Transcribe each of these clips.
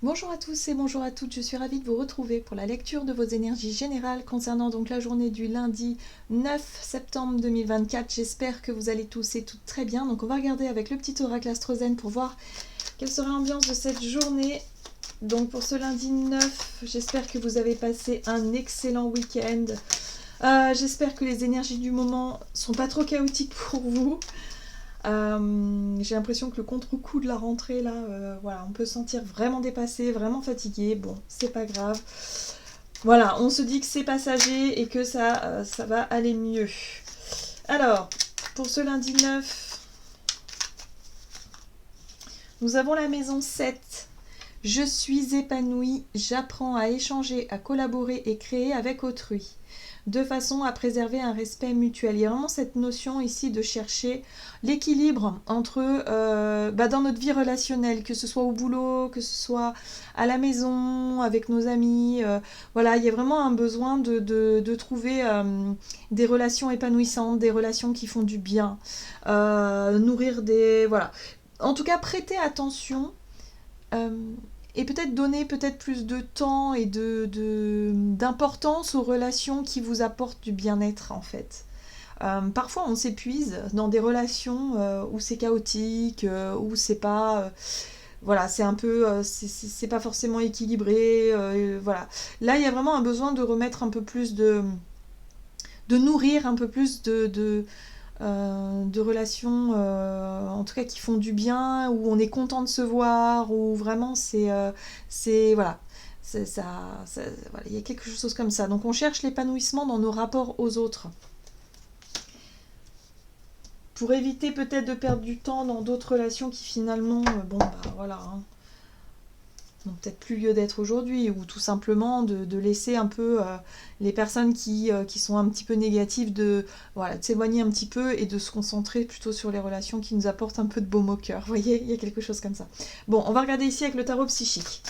Bonjour à tous et bonjour à toutes, je suis ravie de vous retrouver pour la lecture de vos énergies générales concernant donc la journée du lundi 9 septembre 2024. J'espère que vous allez tous et toutes très bien. Donc on va regarder avec le petit oracle Astrozen pour voir quelle sera l'ambiance de cette journée. Donc pour ce lundi 9, j'espère que vous avez passé un excellent week-end. J'espère que les énergies du moment sont pas trop chaotiques pour vous. J'ai l'impression que le contre-coup de la rentrée, là, voilà, on peut se sentir vraiment dépassé, vraiment fatigué. Bon, c'est pas grave. Voilà, on se dit que c'est passager et que ça va aller mieux. Alors, pour ce lundi 9, nous avons la maison 7. Je suis épanouie, j'apprends à échanger, à collaborer et créer avec autrui, de façon à préserver un respect mutuel. Il y a vraiment cette notion ici de chercher l'équilibre entre, dans notre vie relationnelle, que ce soit au boulot, que ce soit à la maison, avec nos amis. Voilà, il y a vraiment un besoin de trouver des relations épanouissantes, des relations qui font du bien, nourrir des... Voilà. En tout cas, prêtez attention. Euh, et peut-être donner peut-être plus de temps et d'importance aux relations qui vous apportent du bien-être en fait. Parfois on s'épuise dans des relations où c'est chaotique, où c'est pas... voilà, c'est un peu... c'est pas forcément équilibré. Voilà. Là, il y a vraiment un besoin de remettre un peu plus de nourrir un peu plus de relations, en tout cas qui font du bien, où on est content de se voir, où vraiment voilà, voilà, il y a quelque chose comme ça. Donc on cherche l'épanouissement dans nos rapports aux autres. Pour éviter peut-être de perdre du temps dans d'autres relations qui finalement, voilà, hein, n'ont peut-être plus lieu d'être aujourd'hui, ou tout simplement de laisser un peu les personnes qui sont un petit peu négatives, voilà, de s'éloigner un petit peu et de se concentrer plutôt sur les relations qui nous apportent un peu de baume au cœur. Vous voyez, il y a quelque chose comme ça. Bon, on va regarder ici avec le tarot psychique.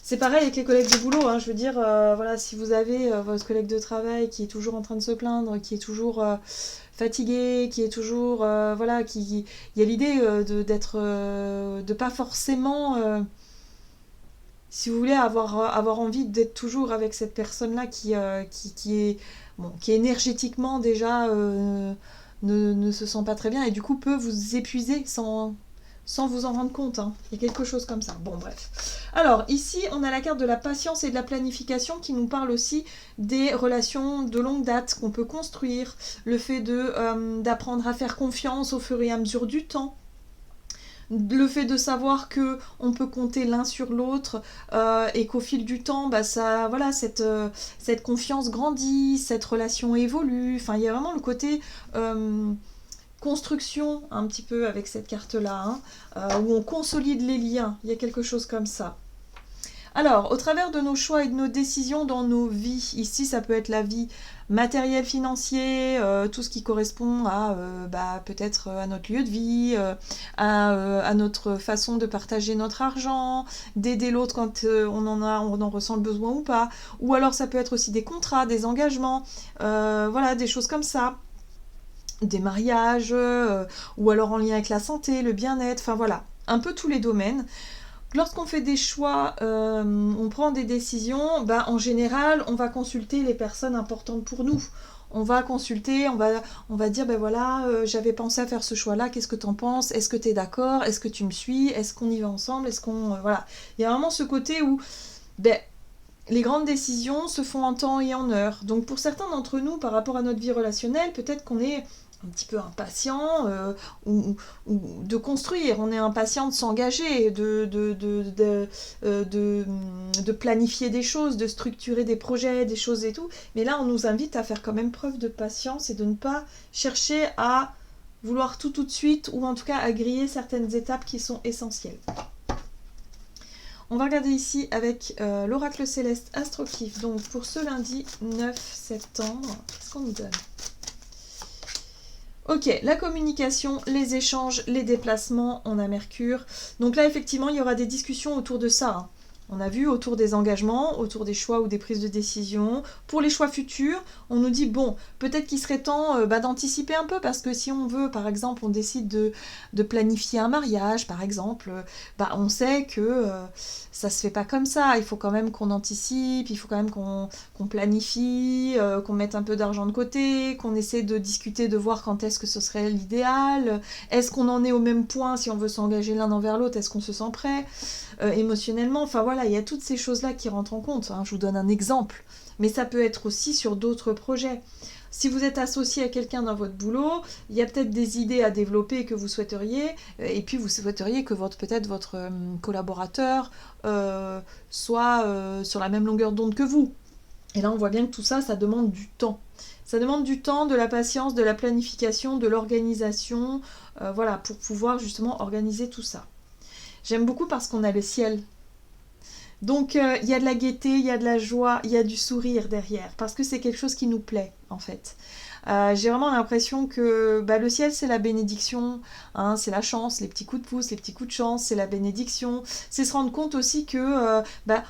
C'est pareil avec les collègues de boulot, hein, je veux dire, voilà, si vous avez votre collègue de travail qui est toujours en train de se plaindre, qui est toujours fatigué, qui est toujours, voilà, il y a l'idée de pas forcément... si vous voulez avoir envie d'être toujours avec cette personne-là qui énergétiquement déjà ne se sent pas très bien et du coup peut vous épuiser sans vous en rendre compte. Hein. Il y a quelque chose comme ça. Bon, bref. Alors, ici, on a la carte de la patience et de la planification qui nous parle aussi des relations de longue date qu'on peut construire, le fait d'apprendre à faire confiance au fur et à mesure du temps, le fait de savoir que on peut compter l'un sur l'autre et qu'au fil du temps voilà, cette confiance grandit, cette relation évolue. Enfin, il y a vraiment le côté construction un petit peu avec cette carte là, hein, où on consolide les liens. Il y a quelque chose comme ça. Alors, au travers de nos choix et de nos décisions dans nos vies, ici ça peut être la vie matérielle, financier, tout ce qui correspond à peut-être à notre lieu de vie, à notre façon de partager notre argent, d'aider l'autre quand on en ressent le besoin ou pas. Ou alors ça peut être aussi des contrats, des engagements, voilà, des choses comme ça. Des mariages, ou alors en lien avec la santé, le bien-être, enfin voilà, un peu tous les domaines. Lorsqu'on fait des choix, on prend des décisions, en général, on va consulter les personnes importantes pour nous. On va consulter, on va dire, voilà, j'avais pensé à faire ce choix-là, qu'est-ce que t'en penses? Est-ce que t'es d'accord? Est-ce que tu me suis? Est-ce qu'on y va ensemble? Est-ce qu'on... voilà. Il y a vraiment ce côté où, les grandes décisions se font en temps et en heure. Donc pour certains d'entre nous, par rapport à notre vie relationnelle, peut-être qu'on est un petit peu impatient ou de construire, on est impatient de s'engager, de planifier des choses, de structurer des projets, des choses et tout. Mais là, on nous invite à faire quand même preuve de patience et de ne pas chercher à vouloir tout de suite, ou en tout cas à griller certaines étapes qui sont essentielles. On va regarder ici avec l'oracle céleste Astroclif. Donc pour ce lundi 9 septembre, qu'est-ce qu'on nous donne? Ok, la communication, les échanges, les déplacements, on a Mercure. Donc là, effectivement, il y aura des discussions autour de ça. Hein. On a vu autour des engagements, autour des choix ou des prises de décision. Pour les choix futurs, on nous dit, bon, peut-être qu'il serait temps d'anticiper un peu, parce que si on veut, par exemple, on décide de planifier un mariage, par exemple, on sait que ça se fait pas comme ça. Il faut quand même qu'on anticipe, il faut quand même qu'on planifie, qu'on mette un peu d'argent de côté, qu'on essaie de discuter, de voir quand est-ce que ce serait l'idéal. Est-ce qu'on en est au même point si on veut s'engager l'un envers l'autre? Est-ce qu'on se sent prêt émotionnellement? Enfin voilà, il y a toutes ces choses-là qui rentrent en compte. Hein. Je vous donne un exemple. Mais ça peut être aussi sur d'autres projets. Si vous êtes associé à quelqu'un dans votre boulot, il y a peut-être des idées à développer que vous souhaiteriez, et puis vous souhaiteriez que peut-être votre collaborateur soit sur la même longueur d'onde que vous. Et là, on voit bien que tout ça, ça demande du temps. Ça demande du temps, de la patience, de la planification, de l'organisation, voilà, pour pouvoir justement organiser tout ça. J'aime beaucoup parce qu'on a le ciel. Donc, il y a de la gaieté, il y a de la joie, il y a du sourire derrière, parce que c'est quelque chose qui nous plaît, en fait. J'ai vraiment l'impression que le ciel, c'est la bénédiction, hein, c'est la chance, les petits coups de pouce, les petits coups de chance, c'est la bénédiction. C'est se rendre compte aussi que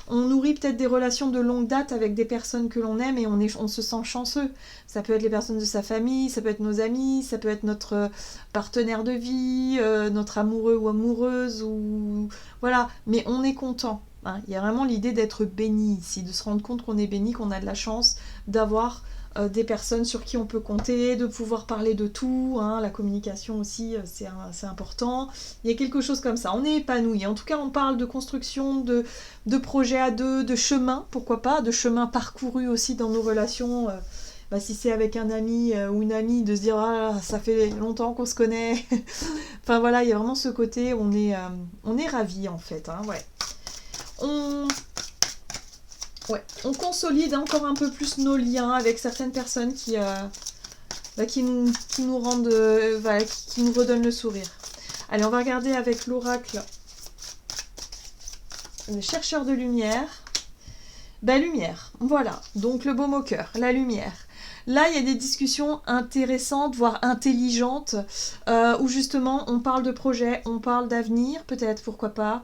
on nourrit peut-être des relations de longue date avec des personnes que l'on aime et on se sent chanceux. Ça peut être les personnes de sa famille, ça peut être nos amis, ça peut être notre partenaire de vie, notre amoureux ou amoureuse, ou voilà. Mais on est content. Hein. Il y a vraiment l'idée d'être béni ici, de se rendre compte qu'on est béni, qu'on a de la chance d'avoir des personnes sur qui on peut compter, de pouvoir parler de tout, hein, la communication aussi, c'est important. Il y a quelque chose comme ça, on est épanoui. En tout cas, on parle de construction, de projets à deux, de chemin, pourquoi pas, de chemin parcouru aussi dans nos relations. Si c'est avec un ami ou une amie, de se dire ah, ça fait longtemps qu'on se connaît. Enfin voilà, il y a vraiment ce côté, on est ravis en fait. Hein, ouais. On consolide encore un peu plus nos liens avec certaines personnes qui nous rendent, qui nous redonnent le sourire. Allez, on va regarder avec l'oracle le chercheur de lumière. Lumière, voilà. Donc le baume au cœur, la lumière. Là, il y a des discussions intéressantes, voire intelligentes, où justement on parle de projets, on parle d'avenir, peut-être, pourquoi pas,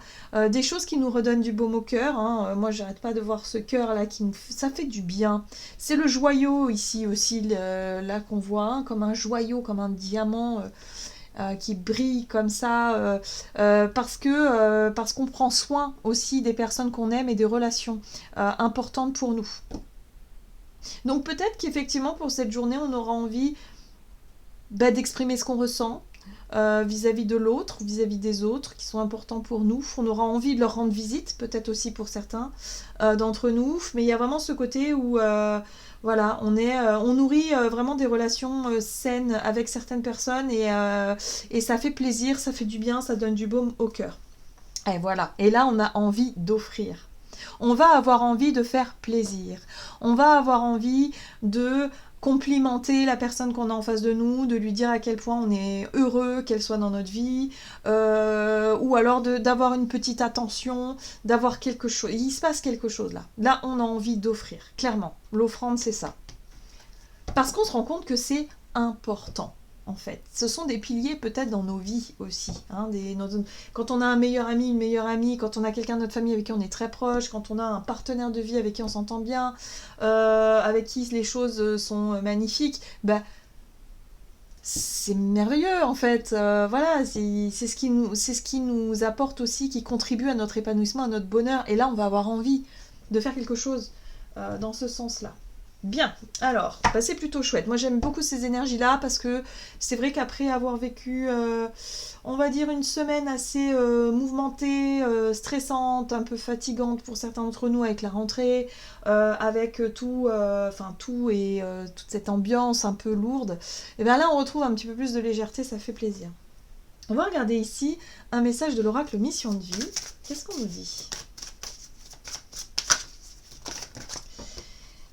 des choses qui nous redonnent du baume au cœur. Hein. Moi, j'arrête pas de voir ce cœur-là, ça fait du bien. C'est le joyau ici aussi, là qu'on voit, hein, comme un joyau, comme un diamant qui brille comme ça, parce qu'on prend soin aussi des personnes qu'on aime et des relations importantes pour nous. Donc peut-être qu'effectivement pour cette journée on aura envie d'exprimer ce qu'on ressent vis-à-vis de l'autre, vis-à-vis des autres qui sont importants pour nous. On aura envie de leur rendre visite, peut-être aussi pour certains d'entre nous, mais il y a vraiment ce côté où on nourrit vraiment des relations saines avec certaines personnes et ça fait plaisir, ça fait du bien, ça donne du baume au cœur. Et voilà, et là on a envie d'offrir. On va avoir envie de faire plaisir. On va avoir envie de complimenter la personne qu'on a en face de nous, de lui dire à quel point on est heureux qu'elle soit dans notre vie, ou alors d'avoir une petite attention, d'avoir quelque chose. Il se passe quelque chose là. Là, on a envie d'offrir, clairement. L'offrande, c'est ça. Parce qu'on se rend compte que c'est important. En fait, ce sont des piliers peut-être dans nos vies aussi. Hein, quand on a un meilleur ami, une meilleure amie, quand on a quelqu'un de notre famille avec qui on est très proche, quand on a un partenaire de vie avec qui on s'entend bien, avec qui les choses sont magnifiques, c'est merveilleux en fait. Voilà, c'est ce qui nous apporte aussi, qui contribue à notre épanouissement, à notre bonheur. Et là, on va avoir envie de faire quelque chose dans ce sens-là. Bien, alors, c'est plutôt chouette. Moi, j'aime beaucoup ces énergies-là parce que c'est vrai qu'après avoir vécu, on va dire, une semaine assez mouvementée, stressante, un peu fatigante pour certains d'entre nous avec la rentrée, avec tout et toute cette ambiance un peu lourde, et bien là, on retrouve un petit peu plus de légèreté, ça fait plaisir. On va regarder ici un message de l'oracle Mission de vie. Qu'est-ce qu'on nous dit ?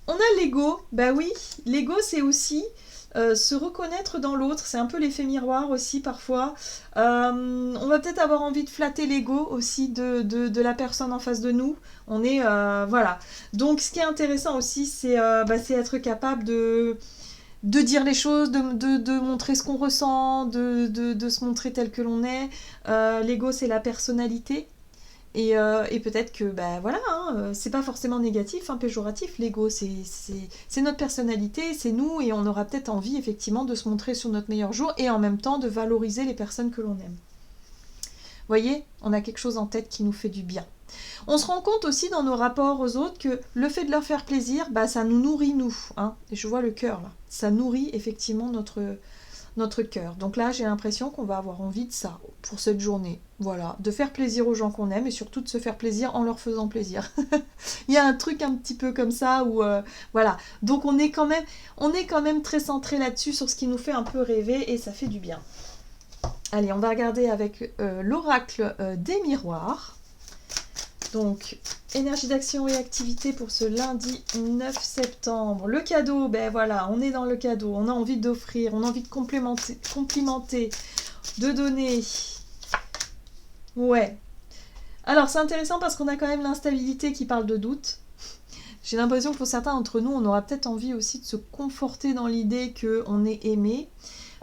On a l'ego, oui, l'ego c'est aussi se reconnaître dans l'autre, c'est un peu l'effet miroir aussi parfois. On va peut-être avoir envie de flatter l'ego aussi de la personne en face de nous. On est, voilà. Donc ce qui est intéressant aussi, c'est être capable de dire les choses, de montrer ce qu'on ressent, de se montrer tel que l'on est. L'ego c'est la personnalité. Et peut-être que, ben voilà, hein, c'est pas forcément négatif, hein, péjoratif, l'ego, c'est notre personnalité, c'est nous, et on aura peut-être envie, effectivement, de se montrer sur notre meilleur jour, et en même temps de valoriser les personnes que l'on aime. Vous voyez, on a quelque chose en tête qui nous fait du bien. On se rend compte aussi dans nos rapports aux autres que le fait de leur faire plaisir, bah, ça nous nourrit nous. Hein. Et je vois le cœur là. Ça nourrit effectivement notre cœur. Donc là, j'ai l'impression qu'on va avoir envie de ça pour cette journée. Voilà, de faire plaisir aux gens qu'on aime et surtout de se faire plaisir en leur faisant plaisir. Il y a un truc un petit peu comme ça où voilà. Donc on est quand même très centré là-dessus sur ce qui nous fait un peu rêver et ça fait du bien. Allez, on va regarder avec l'oracle des miroirs. Donc, énergie d'action et activité pour ce lundi 9 septembre. Le cadeau, ben voilà, on est dans le cadeau. On a envie d'offrir, on a envie de complimenter, de donner. Ouais. Alors, c'est intéressant parce qu'on a quand même l'instabilité qui parle de doute. J'ai l'impression que pour certains d'entre nous, on aura peut-être envie aussi de se conforter dans l'idée qu'on est aimé.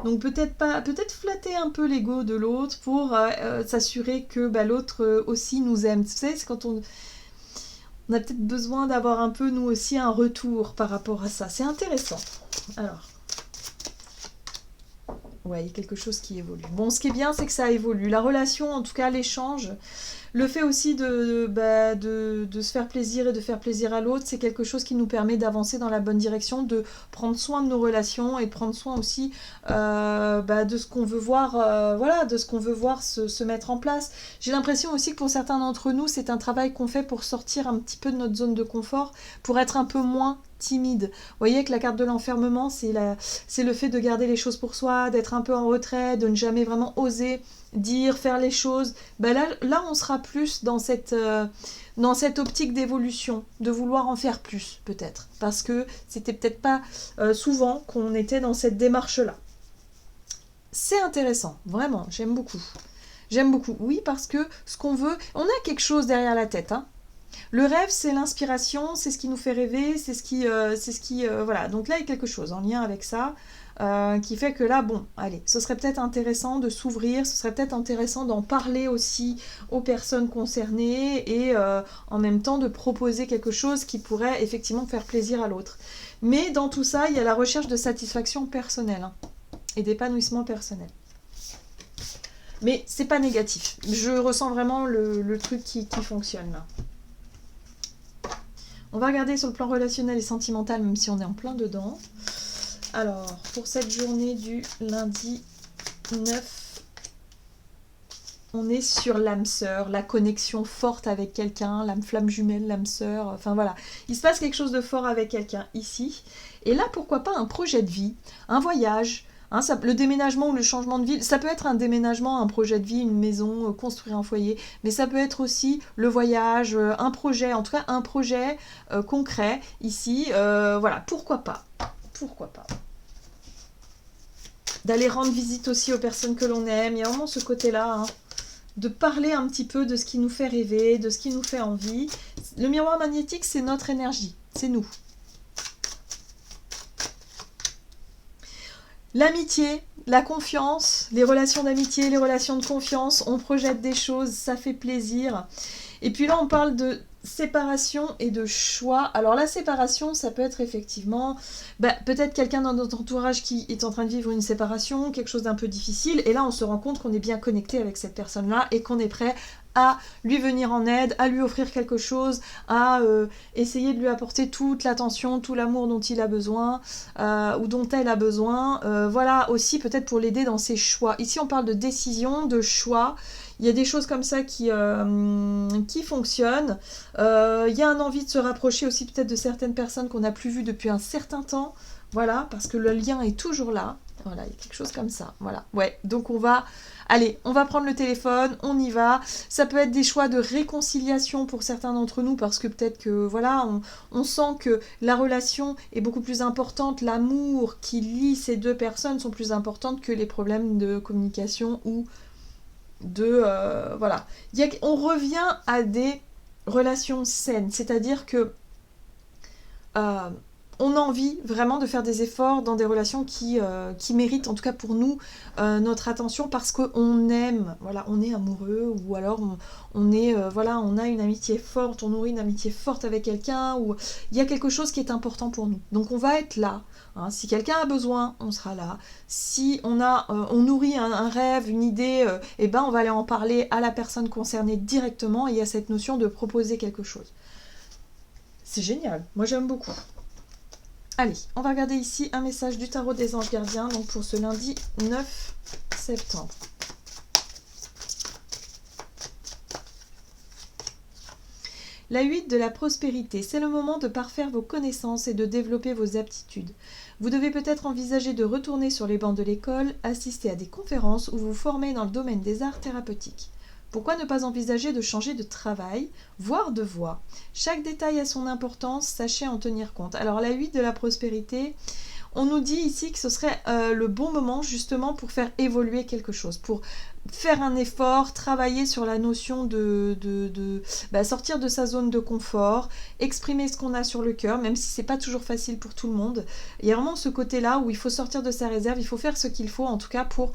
Donc peut-être flatter un peu l'ego de l'autre pour s'assurer que l'autre aussi nous aime. Tu sais, c'est quand on a peut-être besoin d'avoir un peu nous aussi un retour par rapport à ça. C'est intéressant. Alors, ouais, il y a quelque chose qui évolue. Bon, ce qui est bien, c'est que ça évolue. La relation, en tout cas, l'échange. Le fait aussi de se faire plaisir et de faire plaisir à l'autre, c'est quelque chose qui nous permet d'avancer dans la bonne direction, de prendre soin de nos relations et de prendre soin aussi de ce qu'on veut voir, de ce qu'on veut voir se mettre en place. J'ai l'impression aussi que pour certains d'entre nous, c'est un travail qu'on fait pour sortir un petit peu de notre zone de confort, pour être un peu moins timide. Vous voyez que la carte de l'enfermement, c'est le fait de garder les choses pour soi, d'être un peu en retrait, de ne jamais vraiment oser dire, faire les choses. Là, on sera plus dans cette optique d'évolution, de vouloir en faire plus, peut-être. Parce que c'était peut-être pas souvent qu'on était dans cette démarche-là. C'est intéressant, vraiment, j'aime beaucoup. J'aime beaucoup, oui, parce que ce qu'on veut, on a quelque chose derrière la tête, hein. Le rêve, c'est l'inspiration, c'est ce qui nous fait rêver, c'est ce qui voilà. Donc là, il y a quelque chose en lien avec ça qui fait que là, bon, allez, ce serait peut-être intéressant de s'ouvrir, ce serait peut-être intéressant d'en parler aussi aux personnes concernées et en même temps de proposer quelque chose qui pourrait effectivement faire plaisir à l'autre. Mais dans tout ça, il y a la recherche de satisfaction personnelle hein, et d'épanouissement personnel. Mais c'est pas négatif. Je ressens vraiment le truc qui fonctionne là. On va regarder sur le plan relationnel et sentimental, même si on est en plein dedans. Alors, pour cette journée du lundi 9, on est sur l'âme sœur, la connexion forte avec quelqu'un, l'âme flamme jumelle, l'âme sœur, enfin voilà. Il se passe quelque chose de fort avec quelqu'un ici. Et là, pourquoi pas un projet de vie, un voyage, hein, le déménagement ou le changement de ville, ça peut être un déménagement, un projet de vie, une maison, construire un foyer, mais ça peut être aussi le voyage, un projet, en tout cas un projet concret ici. Voilà, pourquoi pas. Pourquoi pas. D'aller rendre visite aussi aux personnes que l'on aime, il y a vraiment ce côté-là, hein, de parler un petit peu de ce qui nous fait rêver, de ce qui nous fait envie. Le miroir magnétique, c'est notre énergie, c'est nous. L'amitié, la confiance, les relations d'amitié, les relations de confiance, on projette des choses, ça fait plaisir. Et puis là, on parle de séparation et de choix. Alors la séparation, ça peut être effectivement peut-être quelqu'un dans notre entourage qui est en train de vivre une séparation, quelque chose d'un peu difficile, et là on se rend compte qu'on est bien connecté avec cette personne-là et qu'on est prêt à lui venir en aide, à lui offrir quelque chose, à essayer de lui apporter toute l'attention, tout l'amour dont il a besoin ou dont elle a besoin. Voilà, aussi peut-être pour l'aider dans ses choix. Ici on parle de décision, de choix. Il y a des choses comme ça qui fonctionnent. Il y a une envie de se rapprocher aussi peut-être de certaines personnes qu'on n'a plus vues depuis un certain temps. Voilà, parce que le lien est toujours là. Voilà, il y a quelque chose comme ça. Voilà, ouais. Donc on va prendre le téléphone, on y va. Ça peut être des choix de réconciliation pour certains d'entre nous parce que peut-être que voilà, on sent que la relation est beaucoup plus importante, l'amour qui lie ces deux personnes sont plus importantes que les problèmes de communication ou voilà. On revient à des relations saines, c'est-à-dire que on a envie vraiment de faire des efforts dans des relations qui méritent, en tout cas pour nous, notre attention parce qu'on aime, voilà, on est amoureux ou alors on est, voilà, on a une amitié forte, on nourrit une amitié forte avec quelqu'un ou il y a quelque chose qui est important pour nous. Donc on va être là. Hein. Si quelqu'un a besoin, on sera là. Si on nourrit un rêve, une idée, eh ben on va aller en parler à la personne concernée directement et il y a cette notion de proposer quelque chose. C'est génial, moi j'aime beaucoup. Allez, on va regarder ici un message du tarot des anges gardiens, donc pour ce lundi 9 septembre. La 8 de la prospérité, c'est le moment de parfaire vos connaissances et de développer vos aptitudes. Vous devez peut-être envisager de retourner sur les bancs de l'école, assister à des conférences ou vous former dans le domaine des arts thérapeutiques. Pourquoi ne pas envisager de changer de travail, voire de voie? Chaque détail a son importance, sachez en tenir compte. Alors la 8 de la prospérité, on nous dit ici que ce serait le bon moment justement pour faire évoluer quelque chose, pour faire un effort, travailler sur la notion de sortir de sa zone de confort, exprimer ce qu'on a sur le cœur, même si c'est pas toujours facile pour tout le monde. Il y a vraiment ce côté-là où il faut sortir de sa réserve, il faut faire ce qu'il faut en tout cas pour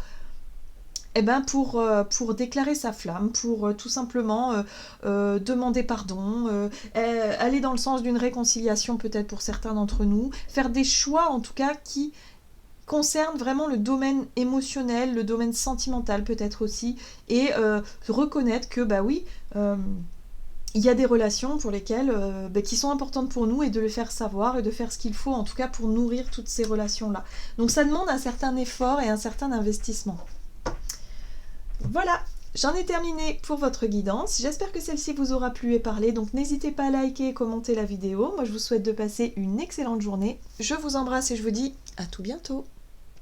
déclarer sa flamme, pour tout simplement demander pardon, aller dans le sens d'une réconciliation peut-être pour certains d'entre nous, faire des choix en tout cas qui concernent vraiment le domaine émotionnel, le domaine sentimental peut-être aussi, et reconnaître que il y a des relations pour lesquelles qui sont importantes pour nous et de le faire savoir et de faire ce qu'il faut en tout cas pour nourrir toutes ces relations-là. Donc ça demande un certain effort et un certain investissement. Voilà, j'en ai terminé pour votre guidance. J'espère que celle-ci vous aura plu et parlé. Donc n'hésitez pas à liker et commenter la vidéo. Moi, je vous souhaite de passer une excellente journée. Je vous embrasse et je vous dis à tout bientôt.